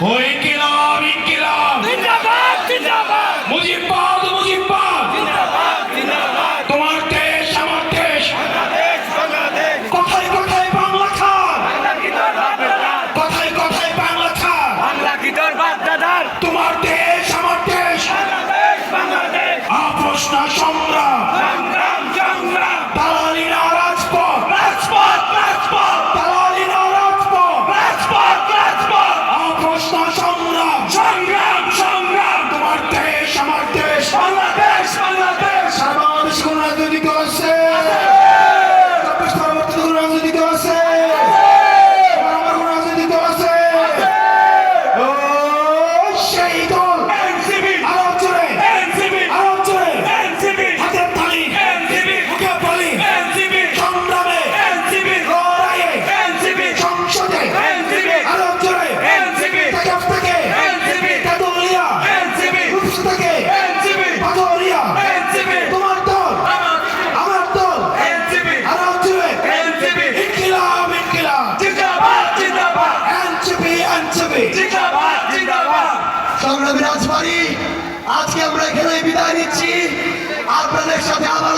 ও ইনকিলাব ইনকিলাব জিন্দাবাদ জিন্দাবাদ মুজিববাদ মুজিববাদ জিন্দাবাদ জিন্দাবাদ তোমার দেশ আমার দেশ বাংলাদেশ বাংলাদেশ কোথায় কোথায় বাংলা খান বাংলা কি তোর বাপ দাদার কোথায় কোথায় বাংলা খান বাংলা কি তোর বাপ দাদার তোমার দেশ আমার দেশ বাংলাদেশ বাংলাদেশ আপোষ না সংগ্রাম সংগ্রাম সংগ্রাম দালালি না রাজপথ রাজপথ রাজপথ দালালি না রাজপথ রাজপথ রাজপথ আপোষ না সংগ্রাম সংগ্রাম সংগ্রাম তোমার দেশ আমার দেশ বাংলাদেশ বাংলাদেশ সারা বাংলাদেশ কোন রাজনৈতিক দল আছে পরবর্তী কোন রাজনৈতিক দল আছে আমার কোন রাজনৈতিক দল আছে ও সেই দল এনসিপি আরো জোরে এনসিপি আরো জোরে এনসিপি হাতের তালি এনসিপি বুকে বলি এনসিপি সংগ্রামে এনসিপি লড়াইয়ে এনসিপি সংসদে এনসিপি আরো জোরে এনসিপি টেকআপ থেকে এনসিপি কাদুলিয়া এনসিপি রূপসা থেকে এনসিপি পাথরিয়া এনসিপি তোমার দল আমার দল এনসিপি আরো জোরে এনসিপি ইনকিলাব ইনকিলাব জিন্দাবাদ জিন্দাবাদ এনসিপি এনসিপি জিন্দাবাদ জিন্দাবাদ সংগ্রামী রাজবাড়ি আজকে আমরা এখানে বিদায় নিচ্ছি আপনাদের সাথে আবার